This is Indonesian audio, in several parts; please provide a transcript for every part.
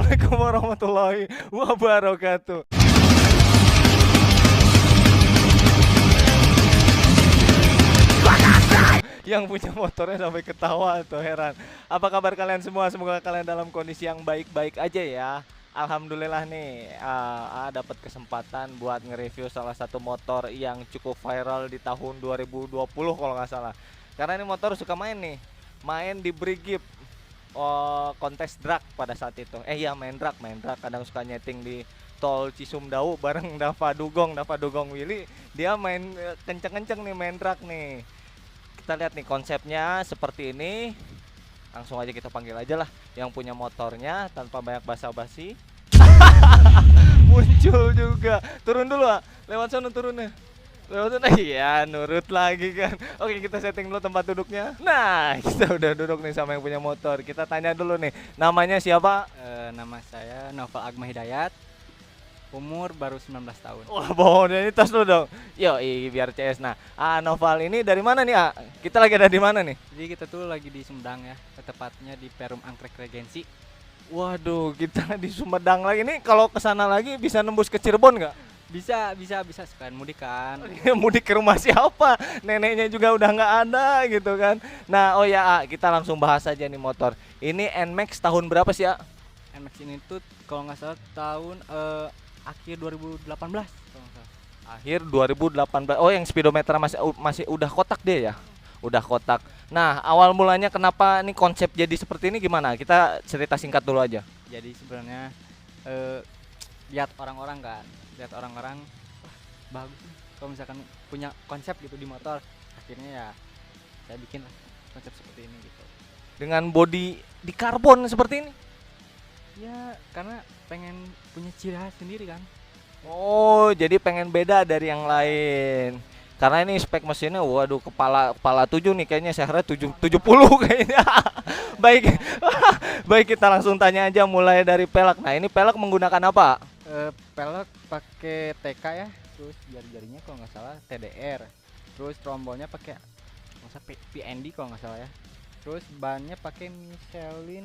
Assalamualaikum warahmatullahi wabarakatuh. Yang punya motornya sampai ketawa atau heran. Apa kabar kalian semua? Semoga kalian dalam kondisi yang baik-baik aja ya. Alhamdulillah nih, dapat kesempatan buat nge-review salah satu motor yang cukup viral di tahun 2020 kalau nggak salah. Karena ini motor suka main di Brigip, kontes drag pada saat itu. Iya, main drag. Kadang suka nyeting di tol Cisumdawu bareng Dava Dugong Willy. Dia main kenceng-kenceng nih, main drag nih. Kita lihat nih konsepnya seperti ini. Langsung aja kita panggil aja lah yang punya motornya tanpa banyak basa-basi. Muncul juga. Turun dulu, lewat sana turunnya. Lewat sana. Iya, nurut lagi kan. Oke, kita setting dulu tempat duduknya. Nah, kita udah duduk nih sama yang punya motor. Kita tanya dulu nih, namanya siapa? Nama saya Novel Agma Hidayat, umur baru 19 tahun. Wah, bohong, ini tas lu dong. Yo, biar CS. Nah, Noval ini dari mana nih, Kita lagi ada di mana nih? Jadi kita tuh lagi di Sumedang ya, tepatnya di Perum Anggrek Regensi. Waduh, kita di Sumedang lagi nih. Kalau kesana lagi bisa nembus ke Cirebon nggak? Bisa sekalian mudik kan. Mudik ke rumah siapa? Neneknya juga udah nggak ada gitu kan. Nah, oh ya, kita langsung bahas aja nih motor. Ini NMAX tahun berapa sih, NMAX ini tuh kalau nggak salah tahun akhir 2018 kalau nggak salah. Akhir 2018. Oh, yang speedometer masih udah kotak dia ya? Udah kotak. Nah, awal mulanya kenapa nih konsep jadi seperti ini gimana? Kita cerita singkat dulu aja. Jadi sebenarnya lihat orang-orang, wah, bagus nih kalau misalkan punya konsep gitu di motor. Akhirnya ya saya bikin lah konsep seperti ini gitu. Dengan bodi di karbon seperti ini. Ya karena pengen punya ciri khas sendiri kan. Oh, jadi pengen beda dari yang lain. Karena ini spek mesinnya, waduh, kepala 7 nih kayaknya, saya kira 70 kayaknya. Baik. Baik, kita langsung tanya aja mulai dari pelek. Nah, ini pelek menggunakan apa? Pelek pakai TK ya, terus jari-jarinya kalau nggak salah TDR, terus trombolnya pakai PND kalau nggak salah ya, terus bannya pakai Michelin,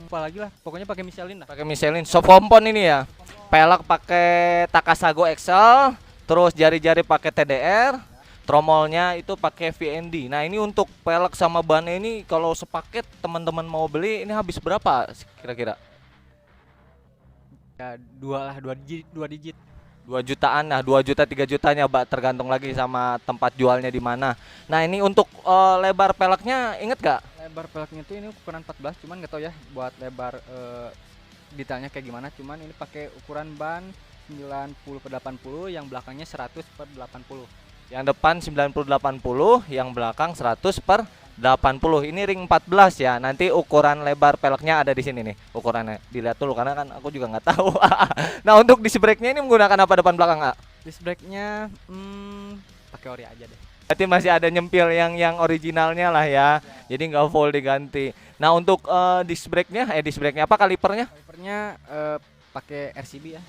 apa lagi lah, pokoknya pakai Michelin lah. Pakai Michelin soft compon ini ya. Pelek pakai Takasago XL, terus jari-jari pakai TDR, tromolnya itu pakai VND. Nah, ini untuk pelek sama bannya ini kalau sepaket teman-teman mau beli ini habis berapa kira-kira? Ya dua digit. 2 jutaan, nah 2 juta 3 jutanya, tergantung lagi sama tempat jualnya di mana. Nah, ini untuk lebar peleknya inget gak? Lebar peleknya tuh ini ukuran 14, cuman nggak tahu ya buat lebar detailnya kayak gimana. Cuman ini pakai ukuran ban 90/80, yang belakangnya 100/80. Yang depan 90/80, yang belakang 100/80. Ini ring 14 ya. Nanti ukuran lebar peleknya ada di sini nih. Ukurannya dilihat dulu karena kan aku juga nggak tahu. Nah, untuk disc brake-nya ini menggunakan apa depan belakang, Disc brake-nya pakai ori aja deh. Berarti masih ada nyempil yang originalnya lah ya. Jadi nggak full diganti. Nah, untuk disc brake-nya apa kalipernya? Kalipernya pakai RCB ya.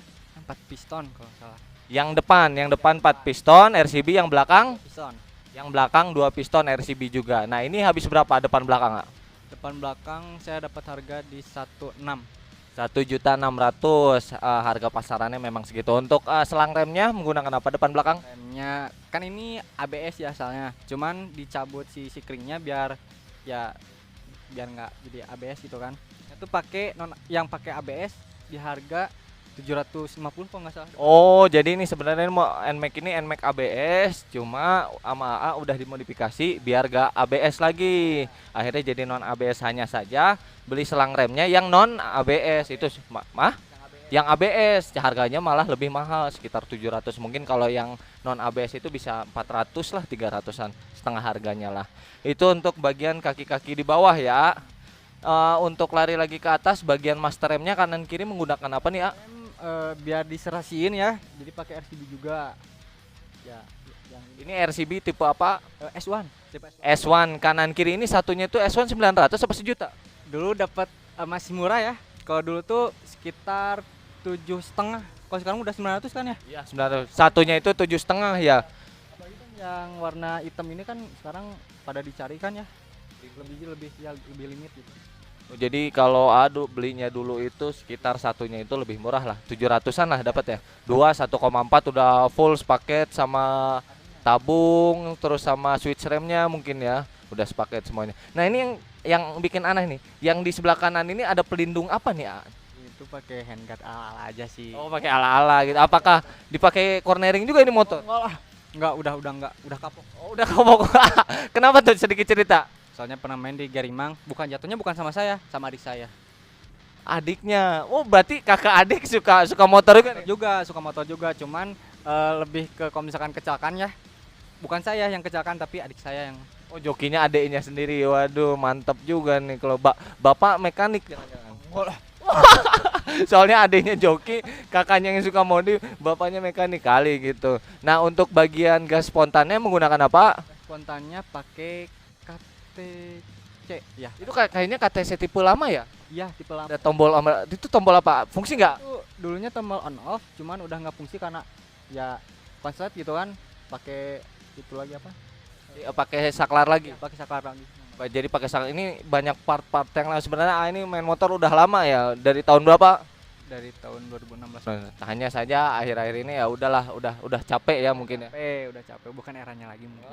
4 piston kalau salah. Yang depan 4 piston RCB, yang belakang Piston. yang belakang 2 piston RCB juga. Nah, ini habis berapa depan belakang, Depan belakang saya dapat harga di 16. 1.600.000. Harga pasarannya memang segitu. Untuk selang remnya menggunakan apa depan belakang? Remnya kan ini ABS ya asalnya. Cuman dicabut si sikringnya biar nggak jadi ABS gitu kan. Itu pakai yang pakai ABS di harga 750 kok nggak salah. Oh, jadi ini sebenarnya NMAX ABS, cuma sama AA udah dimodifikasi biar gak ABS lagi. Akhirnya jadi non ABS hanya saja. Beli selang remnya yang non ABS itu yang ABS harganya malah lebih mahal, sekitar 700. Mungkin kalau yang non ABS itu bisa 400 lah, 300-an, setengah harganya lah. Itu untuk bagian kaki-kaki di bawah ya. Untuk lari lagi ke atas, bagian master remnya kanan kiri menggunakan apa nih, Biar diserasiin ya, jadi pakai RCB juga ya. Yang ini RCB tipe apa? S1. S1 kanan kiri ini satunya itu S1 900 apa sejuta? Dulu dapat masih murah ya, kalau dulu tuh sekitar 7,5, kalau sekarang udah 900 kan ya. Iya, 900. Satunya itu 7,5 ya. Apalagi kan yang warna hitam ini kan sekarang pada dicari kan ya, lebih limit gitu. Jadi kalau adu belinya dulu itu sekitar satunya itu lebih murah lah, 700-an lah dapat ya. Dua 1,4 udah full sepaket sama tabung terus sama switch remnya mungkin ya. Udah sepaket semuanya. Nah, ini yang bikin aneh nih. Yang di sebelah kanan ini ada pelindung apa nih, A? Itu pakai handguard ala aja sih. Oh, pakai ala-ala gitu. Apakah dipakai cornering juga ini motor? Enggak lah. Enggak, udah enggak, udah kapok. Oh, udah kamu kenapa tuh sedikit cerita? Soalnya pernah main di Garimang, jatuhnya bukan sama saya, sama adik saya. Adiknya. Oh, berarti kakak adik suka suka motor juga nih? Juga suka motor juga, cuman lebih ke kalau misalkan kecelakaan ya, bukan saya yang kecelakaan tapi adik saya yang. Oh, jokinya adiknya sendiri. Waduh, mantap juga nih kalau bapak mekanik jangan-jangan. Soalnya adiknya joki, kakaknya yang suka modif, bapaknya mekanik kali gitu. Nah, untuk bagian gas spontannya menggunakan apa? Spontannya pakai KTC ya. Itu kayaknya KTC tipe lama ya? Iya, tipe lama. Ada tombol itu tombol apa? Fungsi nggak? Itu dulunya tombol on off, cuman udah nggak fungsi karena ya konslet gitu kan, pakai itu lagi apa? Pakai saklar lagi. Pakai saklar lagi. Jadi pakai saklar ini banyak part-part yang lain sebenarnya. Ini main motor udah lama ya. Dari tahun berapa? Dari tahun 2016. Hanya saja akhir-akhir ini ya udahlah, udah capek ya mungkin ya. Udah capek, bukan eranya lagi mungkin.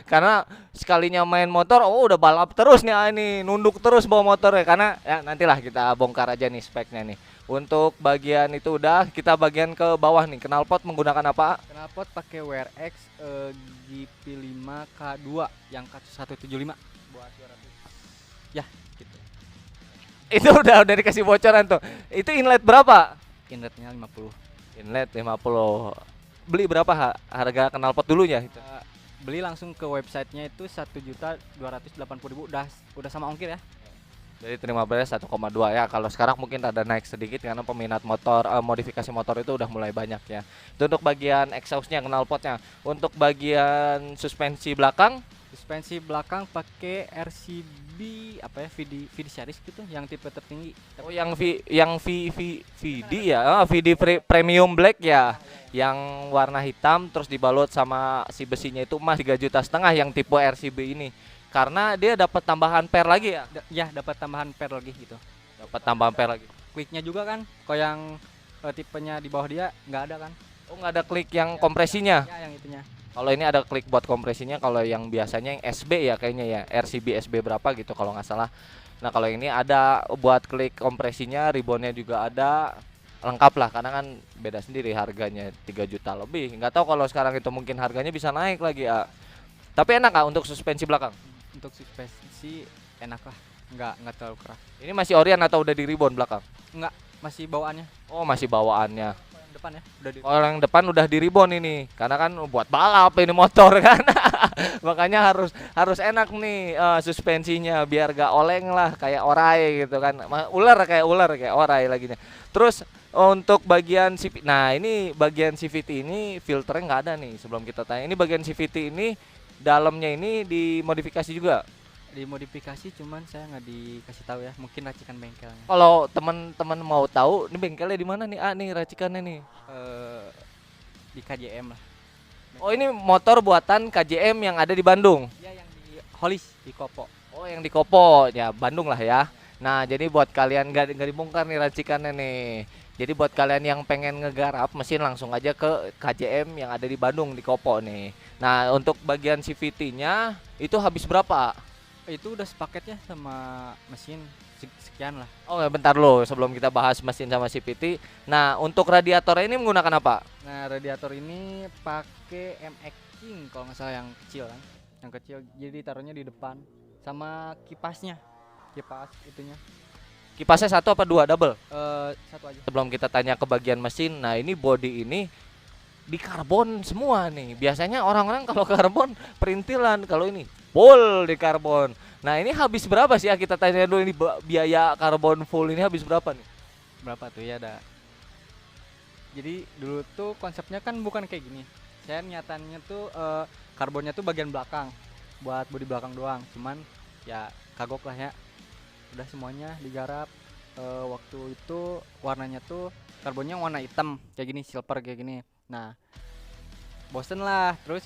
Karena sekalinya main motor, oh udah balap terus nih, ini nunduk terus bawa motor ya. Karena ya nantilah kita bongkar aja nih speknya nih. Untuk bagian itu udah, kita bagian ke bawah nih. Knalpot menggunakan apa? Knalpot pakai WRX GP5K2 yang K175 buat 200. Ya, gitu. Itu udah dikasih bocoran tuh. Itu inlet berapa? Inletnya 50. Inlet 50. Beli berapa harga knalpot dulunya itu? Beli langsung ke websitenya itu 1.280.000 udah sama ongkir ya. Jadi terima beres 1,2 ya. Kalau sekarang mungkin ada naik sedikit karena peminat motor modifikasi motor itu udah mulai banyak ya. Itu untuk bagian exhaustnya, knalpotnya. Untuk bagian suspensi belakang pakai RCB apa ya, VD series gitu yang tipe tertinggi. Oh, yang VD ya. VD Premium Black ya. Yang warna hitam terus dibalut sama si besinya itu emas 3,5 juta yang tipe RCB ini. Karena dia dapat tambahan per lagi ya. Ya, dapat tambahan per lagi gitu. Dapat tambahan per lagi. Kliknya juga kan. Kalau yang tipenya di bawah dia nggak ada kan. Oh, nggak ada klik yang kompresinya. Ya, yang itunya. Kalau ini ada klik buat kompresinya. Kalau yang biasanya yang SB ya kayaknya ya, RCB SB berapa gitu kalau nggak salah. Nah, kalau ini ada buat klik kompresinya, ribbonnya juga ada, lengkap lah. Karena kan beda sendiri harganya 3 juta lebih. Nggak tahu kalau sekarang itu mungkin harganya bisa naik lagi ya. Tapi enak nggak untuk suspensi belakang? Untuk suspensi enak lah, nggak terlalu keras. Ini masih orian atau udah di ribbon belakang? Nggak, masih bawaannya. Oh, masih bawaannya. Yang depan ya, udah di. Kalau yang depan udah di ribbon ini, karena kan buat balap ini motor kan. Makanya harus enak nih suspensinya biar gak oleng lah kayak orai gitu kan. Ular kayak orai lagi nih. Terus untuk bagian CVT, nah ini bagian CVT ini filternya nggak ada nih sebelum kita tanya. Ini bagian CVT ini dalamnya ini dimodifikasi juga. Dimodifikasi, cuman saya nggak dikasih tahu ya, mungkin racikan bengkelnya. Kalau teman-teman mau tahu, ini bengkelnya di mana nih? Nih racikannya nih. Di KJM lah. Oh, ini motor buatan KJM yang ada di Bandung. Ya, yang di Holis di Kopo. Oh, yang di Kopo ya, Bandung lah ya. Nah, jadi buat kalian nggak dibongkar nih racikannya nih. Jadi buat kalian yang pengen ngegarap mesin langsung aja ke KJM yang ada di Bandung di Kopo nih. Nah, untuk bagian CVT-nya itu habis berapa? Itu udah sepaket ya sama mesin sekian lah. Oh, bentar lo sebelum kita bahas mesin sama CVT. Nah, untuk radiatornya ini menggunakan apa? Nah, radiator ini pakai MX King kalau nggak salah, yang kecil kan. Yang kecil, jadi taruhnya di depan. Sama kipasnya. Kipas itunya. Kipasnya satu apa dua double? Satu aja. Sebelum kita tanya ke bagian mesin, nah ini body ini di karbon semua nih. Biasanya orang-orang kalau karbon perintilan, kalau ini full di karbon. Nah, ini habis berapa sih ya? Kita tanya dulu ini biaya karbon full ini habis berapa nih? Berapa tuh ya, ada. Jadi dulu tuh konsepnya kan bukan kayak gini. Saya niatannya tuh karbonnya tuh bagian belakang, buat bodi belakang doang. Cuman ya kagok lah ya. Udah semuanya digarap. Waktu itu warnanya tuh karbonnya warna hitam kayak gini, silver kayak gini. Nah, bosen lah, terus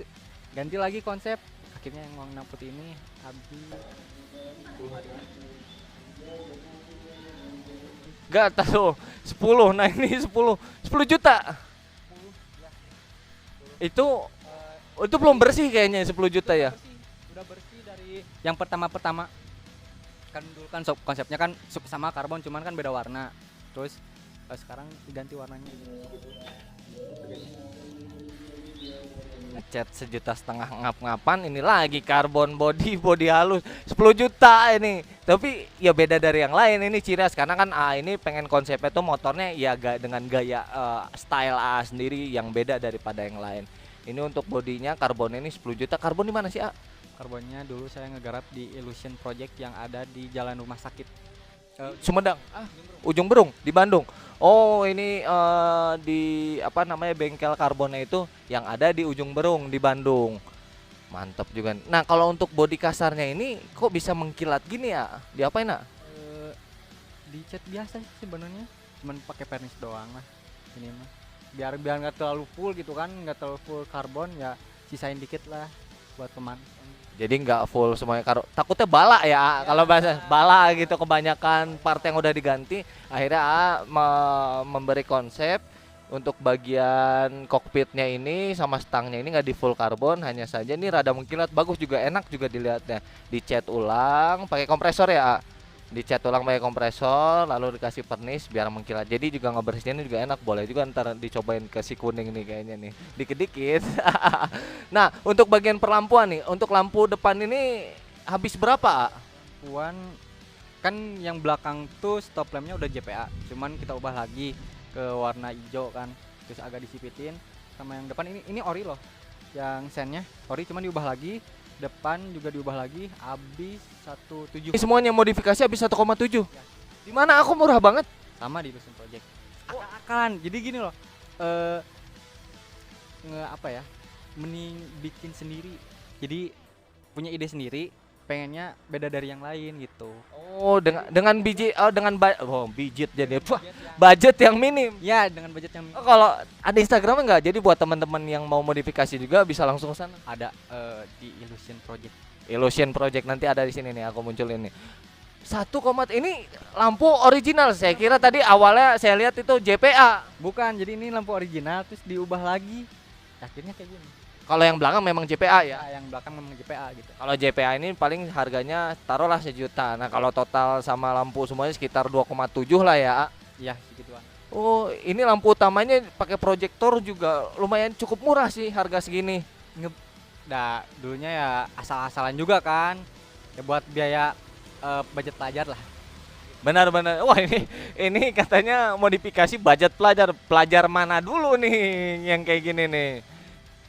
ganti lagi konsep. Akhirnya yang warna putih ini habis Gak tahu 10. Nah, ini 10 juta. Itu itu belum bersih kayaknya 10 juta ya. Udah bersih dari yang pertama-pertama. Kan dulu kan konsepnya kan sama karbon cuman kan beda warna. Terus sekarang diganti warnanya. Ngecat 1,5 juta ngap-ngapan, ini lagi karbon body halus 10 juta ini. Tapi ya beda dari yang lain ini ciri khas karena kan ini pengen konsepnya tuh motornya ya dengan gaya style sendiri yang beda daripada yang lain. Ini untuk bodinya karbon ini 10 juta. Karbon di mana sih, A? Karbonnya dulu saya ngegarap di Illusion Project yang ada di Jalan Rumah Sakit. Sumedang. Ujung Berung di Bandung. Oh, ini di apa namanya bengkel karbonnya itu yang ada di Ujung Berung di Bandung. Mantap juga. Nah, kalau untuk bodi kasarnya ini kok bisa mengkilat gini ya? Diapain, nak? Dicat biasa sih sebenarnya, cuman pakai vernis doang lah ini mah. Biar nggak terlalu full gitu kan, nggak terlalu full karbon ya, sisain dikit lah buat teman. Jadi nggak full semuanya takutnya bala ya, kalau bahasa bala gitu, kebanyakan part yang udah diganti. Akhirnya memberi konsep untuk bagian kokpitnya ini sama stangnya ini nggak di full karbon, hanya saja ini rada mengkilat, bagus juga, enak juga dilihatnya. Dicat ulang pakai kompresor ya, dicat ulang pakai kompresor lalu dikasih vernis biar mengkilat. Jadi juga ngebersihinnya juga enak, boleh juga ntar dicobain ke si kuning nih kayaknya nih, dikit-dikit. Nah, untuk bagian perlampuan nih, untuk lampu depan ini habis berapa? Puan kan yang belakang tuh stop lampnya udah JPA, cuman kita ubah lagi ke warna hijau kan, terus agak disipitin. Sama yang depan ini ori loh, yang sennya ori cuman diubah lagi, depan juga diubah lagi, habis 1,7. Ini semuanya modifikasi habis 1,7. Ya. Di mana aku murah banget? Sama di Illusion Project. Akal-akalan. Jadi gini loh. Apa ya? Mending bikin sendiri. Jadi punya ide sendiri, pengennya beda dari yang lain gitu. Oh, dengan biji bijit jadi budget yang minim. Ya, dengan budget yang minim. Kalau ada Instagramnya nggak? Jadi buat teman-teman yang mau modifikasi juga bisa langsung ke sana. Ada di Illusion Project. Illusion Project nanti ada di sini nih, aku munculin nih. 1, ini lampu original. Saya kira tadi awalnya saya lihat itu JPA. Bukan, jadi ini lampu original terus diubah lagi. Akhirnya kayak gini. Kalau yang belakang memang JPA ya? Yang belakang memang JPA gitu. Kalau JPA ini paling harganya taruhlah 1 juta. Nah, kalau total sama lampu semuanya sekitar 2,7 lah ya. Iya, segituan. Oh, ini lampu utamanya pakai proyektor juga lumayan cukup murah sih harga segini. Dulunya ya asal-asalan juga kan. Ya buat biaya budget pelajar lah. Benar-benar. Wah, ini katanya modifikasi budget pelajar. Pelajar mana dulu nih yang kayak gini nih?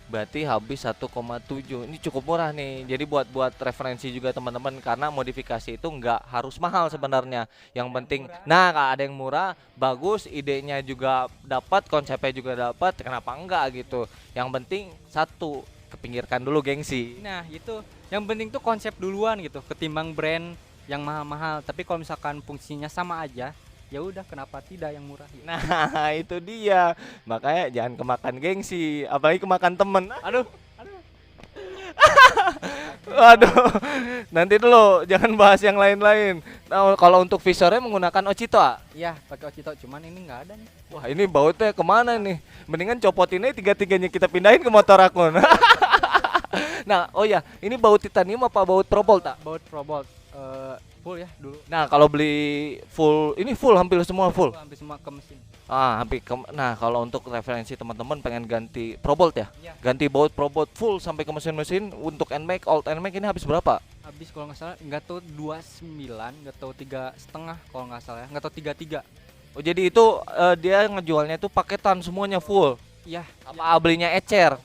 Berarti habis 1,7. Ini cukup murah nih. Jadi buat referensi juga teman-teman, karena modifikasi itu nggak harus mahal sebenarnya. Yang penting ada yang murah, bagus, idenya juga dapat, konsepnya juga dapat, kenapa enggak gitu. Yang penting satu, kepinggirkan dulu gengsi. Nah, itu. Yang penting tuh konsep duluan gitu, ketimbang brand yang mahal-mahal. Tapi kalau misalkan fungsinya sama aja, ya udah, kenapa tidak yang murah gitu. Nah, itu dia. Makanya jangan kemakan gengsi, apalagi kemakan temen. Aduh. Waduh. Nanti dulu, jangan bahas yang lain-lain. Nah, kalau untuk visornya menggunakan Ochito, Iya, pakai Ochito, cuman ini nggak ada nih. Wah, ini bautnya kemana nih? Mendingan copotinnya 3-3-nya kita pindahin ke motor aku. Nah, oh ya, ini baut titanium apa baut Probolt, tak? Baut Probolt. Full ya dulu. Nah, kalau beli full, ini full, hampir semua full. Hampir semua ke mesin. Nah, kalau untuk referensi teman-teman pengen ganti Probolt ya? Iya. Ganti baut Probolt full sampai ke mesin-mesin untuk NMAX, old NMAX ini habis berapa? Habis kalau nggak salah, nggak tahu 29, nggak tahu 3,5 kalau nggak salah ya, nggak tahu 33. Oh, jadi itu dia ngejualnya itu paketan semuanya full. Iya. Apa belinya ecer?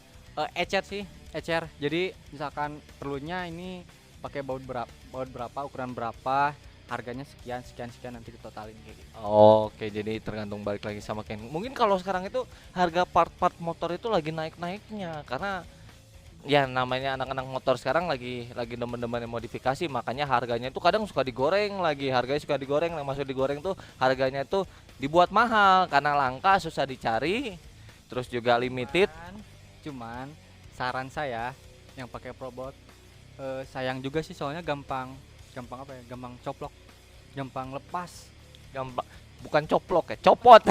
Ecer sih, ecer. Jadi misalkan perlunya ini pakai baut berapa, ukuran berapa, harganya sekian nanti ditotalin kayak gitu. Oke, jadi tergantung, balik lagi sama Ken. Mungkin kalau sekarang itu harga part-part motor itu lagi naik-naiknya karena ya namanya anak-anak motor sekarang lagi demen-demen modifikasi, makanya harganya itu kadang suka digoreng lagi, harganya suka digoreng. Maksud digoreng tuh harganya tuh dibuat mahal karena langka, susah dicari, terus juga limited. Cuman saran saya yang pakai Probolt, sayang juga sih soalnya gampang apa ya, gampang coplok. gampang lepas. Gampang, bukan coplok ya, copot.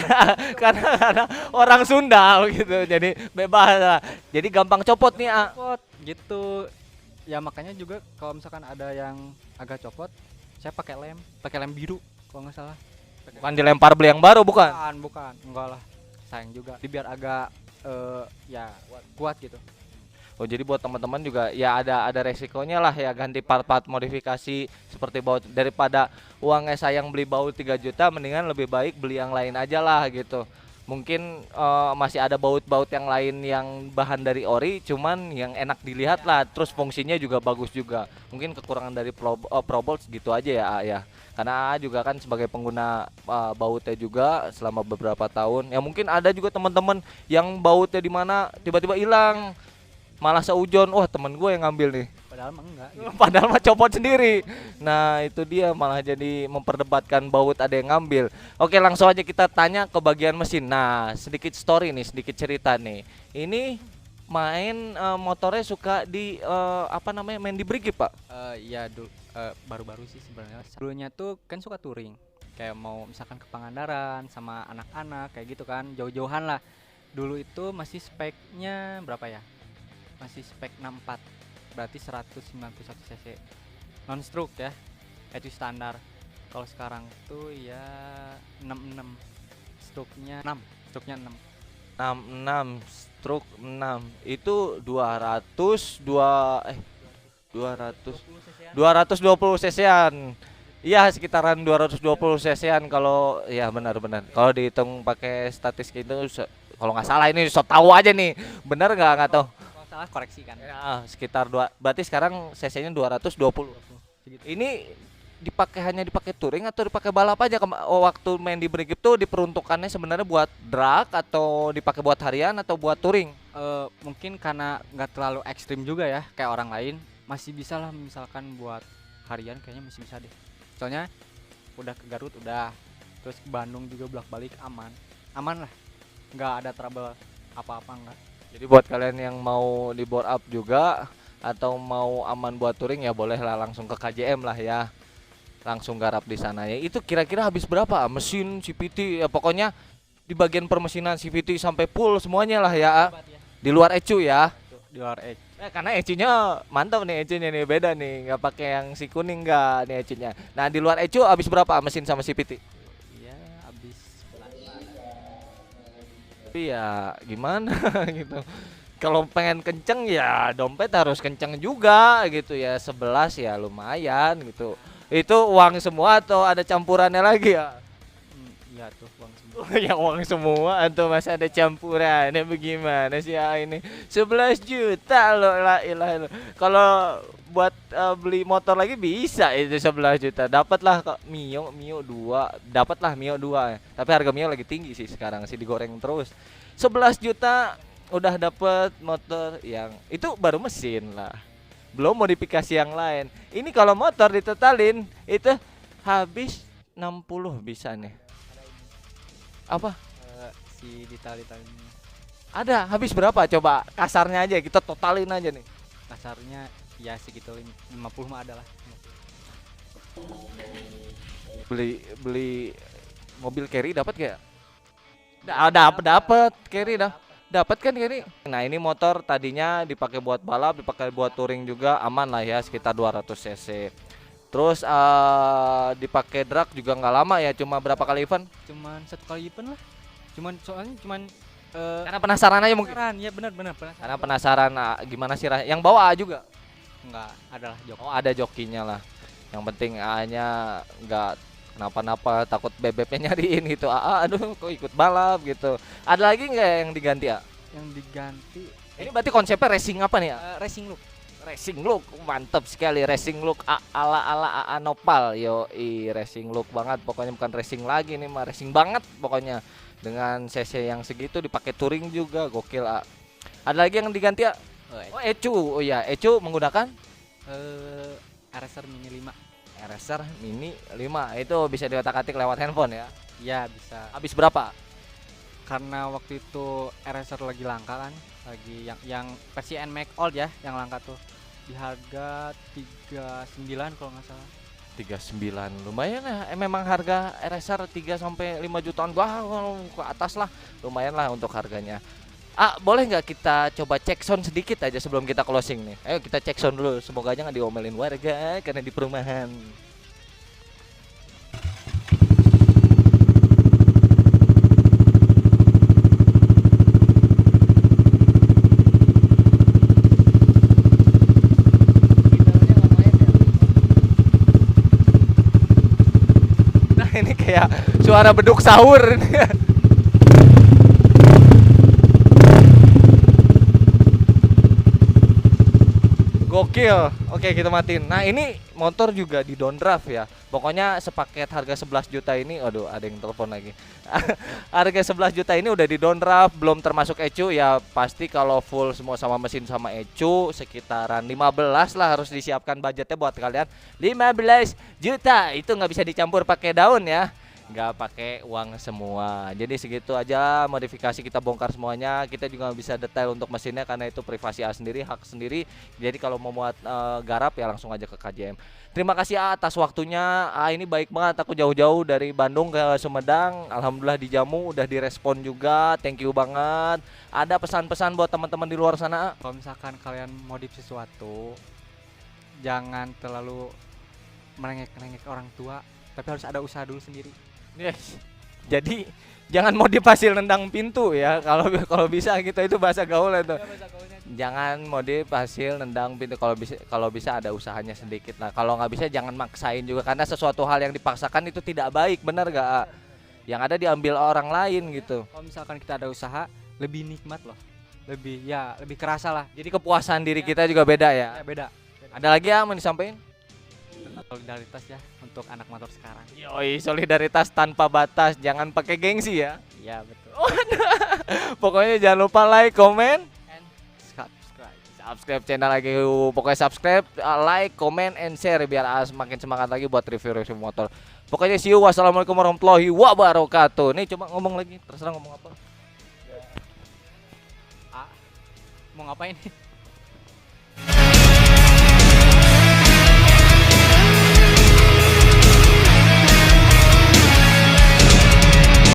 Karena orang Sunda gitu. Jadi bebas lah. Jadi gampang copot nih, ah. Copot gitu. Ya makanya juga kalau misalkan ada yang agak copot, saya pakai lem biru kalau nggak salah. Bukan dilempar beli yang baru, bukan. Bukan, enggak lah. Sayang juga. Jadi biar agak ya kuat gitu. Oh, jadi buat teman-teman juga ya ada resikonya lah ya, ganti part-part modifikasi seperti baut, daripada uangnya sayang beli baut 3 juta, mendingan lebih baik beli yang lain aja lah gitu. Mungkin masih ada baut-baut yang lain yang bahan dari ori, cuman yang enak dilihat lah, terus fungsinya juga bagus juga. Mungkin kekurangan dari Probolt gitu aja ya, A, ya. Karena A juga kan sebagai pengguna bautnya juga selama beberapa tahun. Ya mungkin ada juga teman-teman yang bautnya di mana tiba-tiba hilang, malah seujon, wah temen gue yang ngambil nih. Padahal mah enggak gitu. Padahal mah copot sendiri. Nah itu dia, malah jadi memperdebatkan baut ada yang ngambil. Oke, langsung aja kita tanya ke bagian mesin. Nah, sedikit story nih, sedikit cerita nih. Ini main motornya suka di apa namanya, main di brigif, Pak? Iya dulu baru-baru sih sebenarnya. Dulunya tuh kan suka touring. Kayak mau misalkan ke Pangandaran sama anak-anak kayak gitu kan, jauh-jauhan lah. Dulu itu masih speknya berapa ya? Masih spek 64, berarti 191 cc non stroke ya, itu standar. Kalau sekarang tuh ya 66, struknya 6, 66 stroke 6 itu 200 220 cc-an. Iya, sekitaran 220 cc-an kalau ya, benar-benar. Kalau dihitung pakai statistik itu kalau nggak salah, ini so tahu aja nih. Benar nggak tahu. kalau salah koreksi kan. Ya, sekitar berarti sekarang cc-nya 220. Segitu. Ini hanya dipakai touring atau dipakai balap aja? Waktu main di brigif tuh diperuntukannya sebenarnya buat drag atau dipakai buat harian atau buat touring? Mungkin karena nggak terlalu ekstrim juga ya kayak orang lain, masih bisa lah, misalkan buat harian kayaknya masih bisa deh. Soalnya udah ke Garut udah, terus ke Bandung juga bolak-balik aman lah, nggak ada trouble apa-apa nggak. Jadi buat kalian yang mau di bore up juga atau mau aman buat touring, ya bolehlah langsung ke KJM lah ya. Langsung garap di sana ya. Itu kira-kira habis berapa? Mesin, CVT, ya pokoknya di bagian permesinan CVT sampai full semuanya lah ya. Di luar ECU ya. Di luar edge. Karena ECU-nya mantap nih, ECU-nya nih beda nih, nggak pakai yang si kuning nggak nih ECU-nya. Nah, di luar ECU habis berapa mesin sama CVT? Iya habis. Tapi ya gimana gitu. Kalau pengen kenceng ya dompet harus kenceng juga gitu ya. 11 ya lumayan gitu. Itu uang semua atau ada campurannya lagi ya? Iya tuh uang semua. Ya uang semua atau masih ada campurannya, bagaimana sih ya ini? 11 juta loh, la ilah loh. Kalau buat beli motor lagi bisa itu 11 juta. Dapatlah kok Mio 2, dapatlah Mio 2 ya. Tapi harga Mio lagi tinggi sih sekarang sih, digoreng terus. 11 juta udah dapet motor yang itu baru mesin lah. Belum modifikasi yang lain. Ini kalau motor ditotalin itu habis 60 bisa nih. Apa? Si detail-detail ini Ada habis berapa coba kasarnya aja, kita totalin aja nih. kasarnya ya segitu 50 mah ada lah. Beli mobil carry dapat gak? Dapat carry dah. Dapat kan carry. Nah, ini motor tadinya dipakai buat balap, dipakai buat touring juga, aman lah ya, sekitar 200 cc. Terus dipakai drag juga nggak lama ya, cuma berapa kali event? Cuman 1 kali event lah. Cuman Karena penasaran aja mungkin. penasaran, ya benar penasaran. Karena penasaran gimana sih yang bawa A juga. Enggak, adalah jok. Oh, ada jokinya lah. Yang penting A-nya nggak kenapa-napa, takut bebeknya nyariin gitu. Aduh kok ikut balap gitu. Ada lagi nggak yang diganti A? Yang diganti Ini berarti konsepnya racing apa nih A? racing look. Racing look, mantap sekali, racing look ala AA Nopal. Racing look banget, pokoknya bukan racing lagi nih mah, racing banget pokoknya. Dengan cc yang segitu dipakai touring juga, gokil A. Ada lagi yang diganti A? Oh, ECU. Oh iya, ECU menggunakan RSR Mini 5. RSR Mini 5. Itu bisa diotak-atik lewat handphone ya. Ya bisa. Habis berapa? Karena waktu itu RSR lagi langka kan, lagi yang versi NMAX Old ya, yang langka tuh. Di harga 39 kalau nggak salah. 39 lumayan ya. Memang harga RSR 3 sampai 5 jutaan wah ke atas lah. Lumayan lah untuk harganya. Boleh nggak kita coba cek sound sedikit aja sebelum kita closing nih? Ayo kita cek sound dulu. Semoga aja nggak diomelin warga karena di perumahan. Nah ini kayak suara beduk sahur. Gokil. Oke, kita matiin. Nah, ini motor juga di downdraft ya. Pokoknya sepaket harga 11 juta ini, aduh, ada yang telepon lagi. Harga 11 juta ini udah di downdraft, belum termasuk ECU ya. Pasti kalau full semua sama mesin sama ECU sekitaran 15 lah harus disiapkan budgetnya buat kalian. 15 juta. Itu nggak bisa dicampur pakai daun ya. Nggak pakai uang semua. Jadi segitu aja modifikasi kita bongkar semuanya. Kita juga bisa detail untuk mesinnya karena itu privasi A sendiri, hak sendiri. Jadi kalau mau buat garap ya langsung aja ke KJM. Terima kasih atas waktunya. Ini baik banget, aku jauh-jauh dari Bandung ke Sumedang. Alhamdulillah dijamu, udah direspon juga. Thank you banget. Ada pesan-pesan buat teman-teman di luar sana? Kalau misalkan kalian modif sesuatu, jangan terlalu merengek-rengek orang tua, tapi harus ada usaha dulu sendiri. Yes. Jadi jangan modif hasil nendang pintu ya. Kalau bisa gitu, itu bahasa gaul itu. Jangan modif hasil nendang pintu, kalau bisa ada usahanya sedikit lah. Kalau nggak bisa jangan maksain juga karena sesuatu hal yang dipaksakan itu tidak baik, benar gak? Yang ada diambil orang lain gitu. Kalau misalkan kita ada usaha, lebih nikmat loh. Lebih kerasa lah. Jadi kepuasan diri kita juga beda ya. Ya beda. Ada lagi yang mau disampaikan? Solidaritas ya untuk anak motor sekarang. Yoi, solidaritas tanpa batas, jangan pakai gengsi ya. Iya betul. Pokoknya jangan lupa like, comment, And subscribe. subscribe channel lagi. Pokoknya subscribe, like, comment, and share biar makin semangat lagi buat review-review motor. Pokoknya see you. Wassalamualaikum warahmatullahi wabarakatuh. Nih coba ngomong lagi, terserah ngomong apa. Mau ngapain?